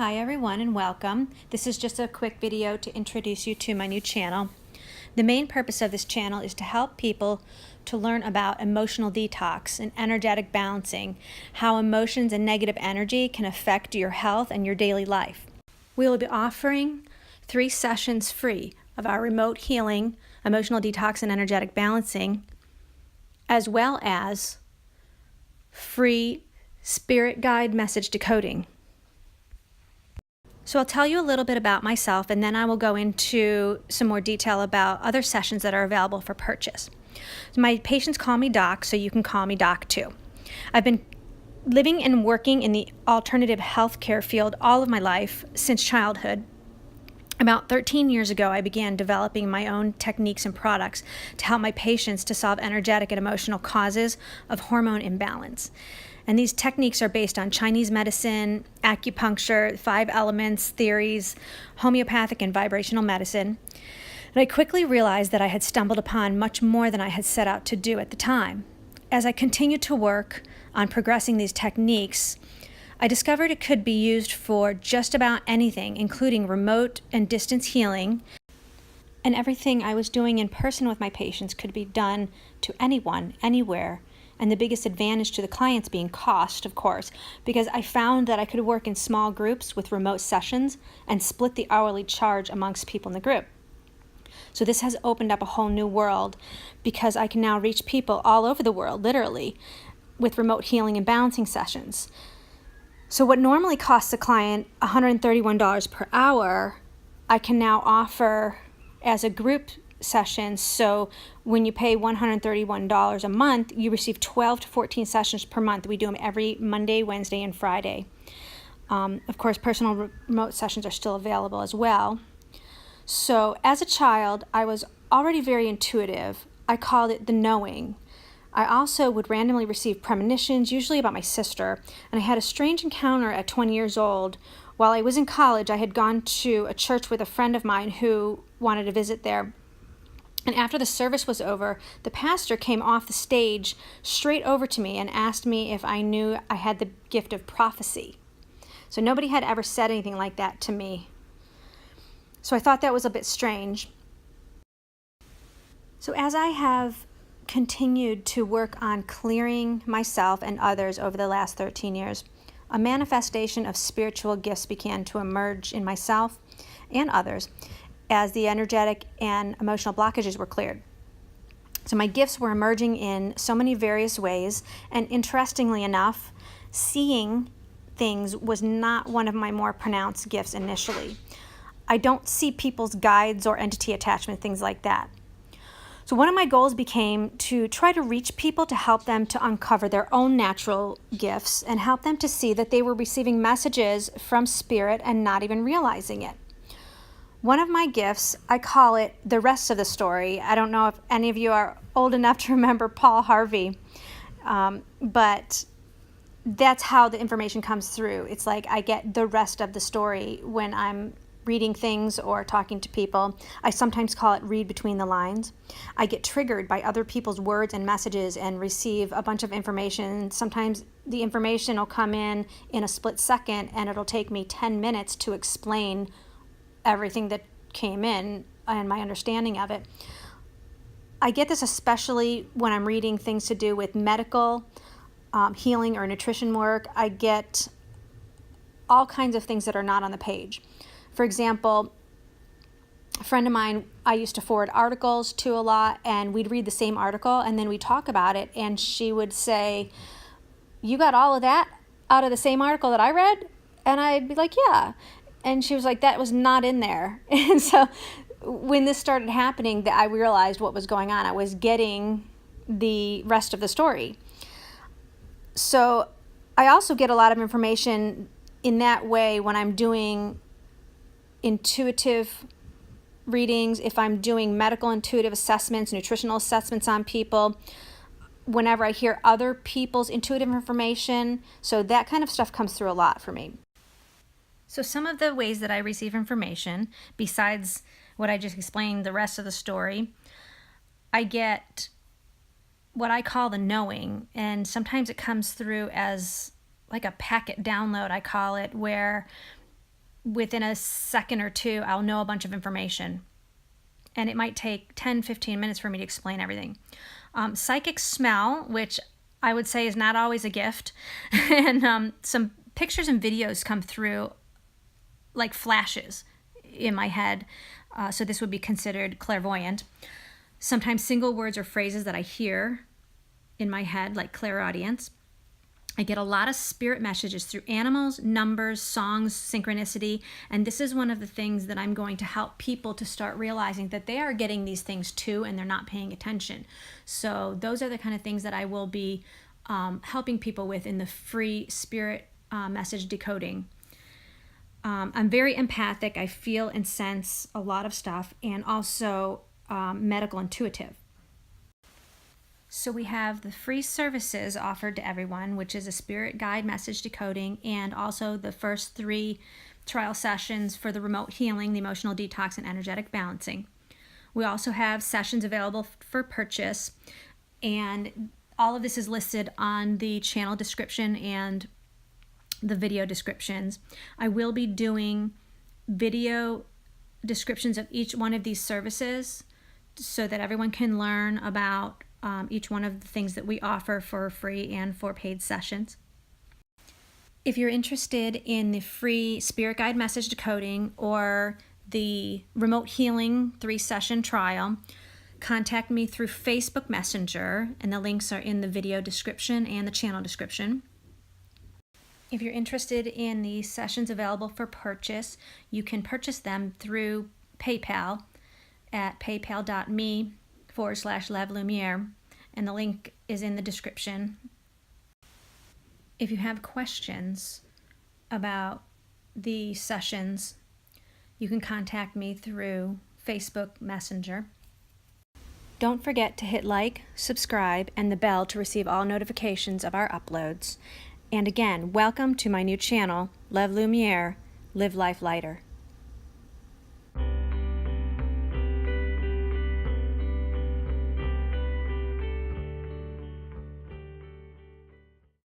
Hi everyone and welcome. This is just a quick video to introduce you to my new channel. The main purpose of this channel is to help people to learn about emotional detox and energetic balancing, how emotions and negative energy can affect your health and your daily life. We will be offering 3 sessions free of our remote healing, emotional detox and energetic balancing, as well as free spirit guide message decoding. So I'll tell you a little bit about myself, and then I will go into some more detail about other sessions that are available for purchase. So my patients call me Doc, so you can call me Doc too. I've been living and working in the alternative healthcare field all of my life since childhood. About 13 years ago, I began developing my own techniques and products to help my patients to solve energetic and emotional causes of hormone imbalance. And these techniques are based on Chinese medicine, acupuncture, 5 elements, theories, homeopathic and vibrational medicine. And I quickly realized that I had stumbled upon much more than I had set out to do at the time. As I continued to work on progressing these techniques, I discovered it could be used for just about anything, including remote and distance healing, and everything I was doing in person with my patients could be done to anyone, anywhere. And the biggest advantage to the clients being cost, of course, because I found that I could work in small groups with remote sessions and split the hourly charge amongst people in the group. So this has opened up a whole new world because I can now reach people all over the world, literally, with remote healing and balancing sessions. So what normally costs a client $131 per hour, I can now offer as a group session. So when you pay $131 a month, you receive 12 to 14 sessions per month. We do them every Monday, Wednesday, and Friday. Of course, personal remote sessions are still available as well. So as a child, I was already very intuitive. I called it the knowing. I also would randomly receive premonitions, usually about my sister, and I had a strange encounter at 20 years old. While I was in college, I had gone to a church with a friend of mine who wanted to visit there. And after the service was over, the pastor came off the stage straight over to me and asked me if I knew I had the gift of prophecy. So nobody had ever said anything like that to me. So I thought that was a bit strange. So as I have continued to work on clearing myself and others over the last 13 years, a manifestation of spiritual gifts began to emerge in myself and others as the energetic and emotional blockages were cleared. So my gifts were emerging in so many various ways, and interestingly enough, seeing things was not one of my more pronounced gifts initially. I don't see people's guides or entity attachment, things like that. So one of my goals became to try to reach people to help them to uncover their own natural gifts and help them to see that they were receiving messages from spirit and not even realizing it. One of my gifts, I call it the rest of the story. I don't know if any of you are old enough to remember Paul Harvey, but that's how the information comes through. It's like I get the rest of the story when I'm reading things or talking to people. I sometimes call it read between the lines. I get triggered by other people's words and messages and receive a bunch of information. Sometimes the information will come in a split second, and it'll take me 10 minutes to explain everything that came in and my understanding of it. I get this especially when I'm reading things to do with medical, healing, or nutrition work. I get all kinds of things that are not on the page. For example, a friend of mine I used to forward articles to a lot, and we'd read the same article and then we'd talk about it, and she would say, "You got all of that out of the same article that I read?" And I'd be like, "Yeah." And she was like, "That was not in there." And so when this started happening, I realized what was going on. I was getting the rest of the story. So I also get a lot of information in that way when I'm doing intuitive readings, if I'm doing medical intuitive assessments, nutritional assessments on people, whenever I hear other people's intuitive information. So that kind of stuff comes through a lot for me. So some of the ways that I receive information, besides what I just explained, the rest of the story, I get what I call the knowing, and sometimes it comes through as like a packet download, I call it, where within a second or two, I'll know a bunch of information. And it might take 10, 15 minutes for me to explain everything. Psychic smell, which I would say is not always a gift. And some pictures and videos come through like flashes in my head. So this would be considered clairvoyant. Sometimes single words or phrases that I hear in my head, like clairaudience. I get a lot of spirit messages through animals, numbers, songs, synchronicity, and this is one of the things that I'm going to help people to start realizing that they are getting these things too and they're not paying attention. So those are the kind of things that I will be helping people with in the free spirit message decoding. I'm very empathic. I feel and sense a lot of stuff, and also medical intuitive. So we have the free services offered to everyone, which is a spirit guide message decoding, and also the first 3 trial sessions for the remote healing, the emotional detox, and energetic balancing. We also have sessions available for purchase, and all of this is listed on the channel description and the video descriptions. I will be doing video descriptions of each one of these services so that everyone can learn about each one of the things that we offer for free and for paid sessions. If you're interested in the free spirit guide message decoding or the remote healing 3-session trial, contact me through Facebook Messenger, and the links are in the video description and the channel description. If you're interested in the sessions available for purchase, you can purchase them through PayPal at paypal.me/Lev Lumiere, and the link is in the description. If you have questions about the sessions, you can contact me through Facebook Messenger. Don't forget to hit like, subscribe, and the bell to receive all notifications of our uploads. And again, welcome to my new channel, Lev Lumiere, Live Life Lighter.